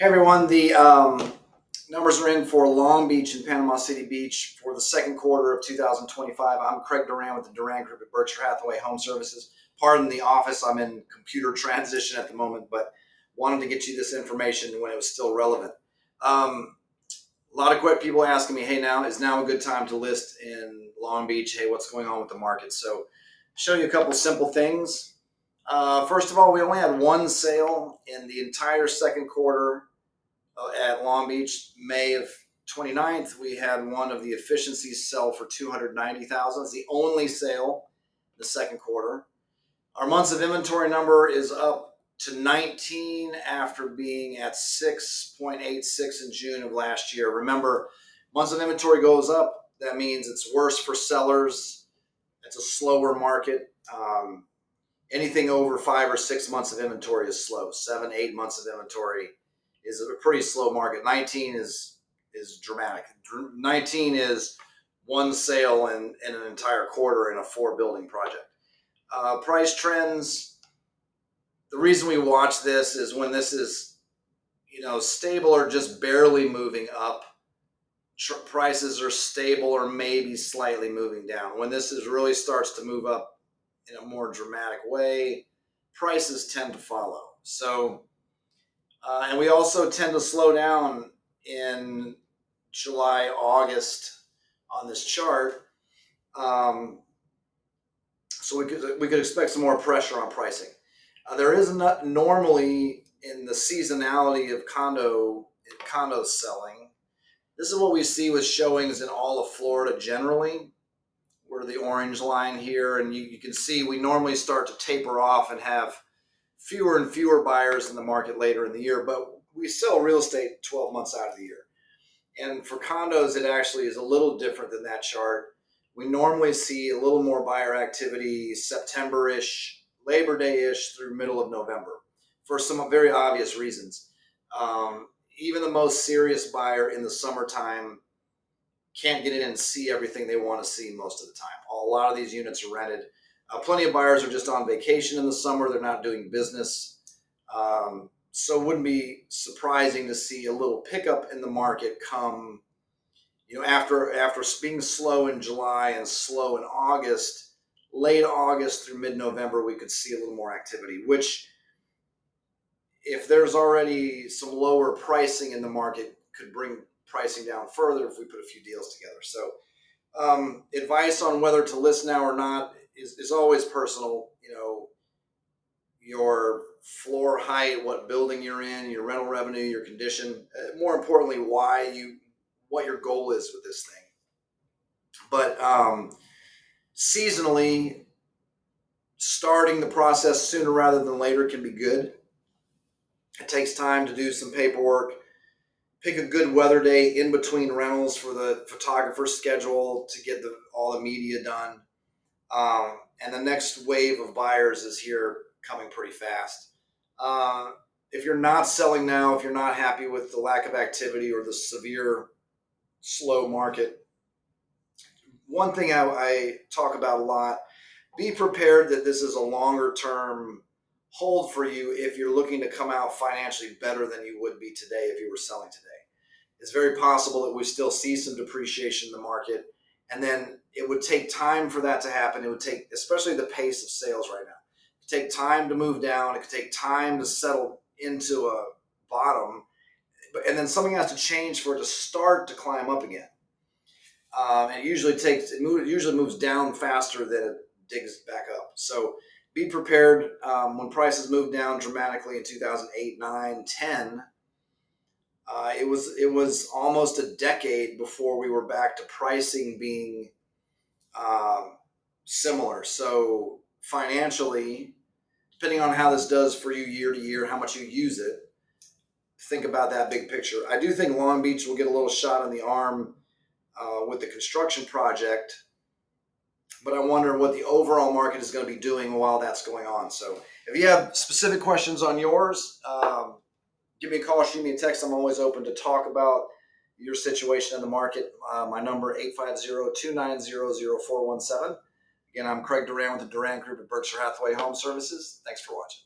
Hey everyone, the numbers are in for Long Beach and Panama City Beach for the second quarter of 2025. I'm Craig Duran with the Duran Group at Berkshire Hathaway HomeServices. Pardon the office, I'm in computer transition at the moment, but wanted to get you this information when it was still relevant. A lot of quick people asking me, hey, now is now a good time to list in Long Beach? Hey, what's going on with the market? So show you a couple simple things. First of all, we only had one sale in the entire second quarter at Long Beach. May of 29th, we had one of the efficiencies sell for $290,000. It's the only sale in the second quarter. Our months of inventory number is up to 19 after being at 6.86 in June of last year. Remember, months of inventory goes up. That means it's worse for sellers. It's a slower market. Anything over 5 or 6 months of inventory is slow. 7, 8 months of inventory is a pretty slow market. 19 is dramatic. 19 is one sale in an entire quarter in a 4-building project. Price trends. The reason we watch this is when this is, stable or just barely moving up. Prices are stable or maybe slightly moving down. When this really starts to move up in a more dramatic way, prices tend to follow. So, and we also tend to slow down in July, August on this chart. So we could expect some more pressure on pricing. There is not normally in the seasonality of condo selling. This is what we see with showings in all of Florida generally. We're the orange line here, and you can see we normally start to taper off and have fewer and fewer buyers in the market later in the year, but we sell real estate 12 months out of the year. And for condos, it actually is a little different than that chart. We normally see a little more buyer activity September-ish, Labor Day-ish through middle of November for some very obvious reasons. Even the most serious buyer in the summertime can't get in and see everything they want to see most of the time. A lot of these units are rented. Plenty of buyers are just on vacation in the summer. They're not doing business. So it wouldn't be surprising to see a little pickup in the market come, after being slow in July and slow in August, late August through mid-November, we could see a little more activity, which if there's already some lower pricing in the market could bring pricing down further if we put a few deals together. So advice on whether to list now or not is always personal. Your floor height, what building you're in, your rental revenue, your condition, more importantly, what your goal is with this thing. But seasonally, starting the process sooner rather than later can be good. It takes time to do some paperwork. Pick a good weather day in between rentals for the photographer's schedule to get all the media done. And the next wave of buyers is here coming pretty fast. If you're not selling now, if you're not happy with the lack of activity or the severe slow market, one thing I talk about a lot, be prepared that this is a longer term hold for you if you're looking to come out financially better than you would be today if you were selling today. It's very possible that we still see some depreciation in the market, and then it would take time for that to happen. It would take, especially the pace of sales right now, it could take time to move down. It could take time to settle into a bottom, and then something has to change for it to start to climb up again. It usually moves down faster than it digs back up. So be prepared. When prices moved down dramatically in 2008, 9, 10, it was almost a decade before we were back to pricing being similar. So financially, depending on how this does for you year to year, how much you use it, think about that big picture. I do think Long Beach will get a little shot in the arm with the construction project, but I wonder what the overall market is going to be doing while that's going on. So if you have specific questions on yours, give me a call, shoot me a text. I'm always open to talk about your situation in the market. My number, 850-290-0417. Again, I'm Craig Duran with the Duran Group at Berkshire Hathaway HomeServices. Thanks for watching.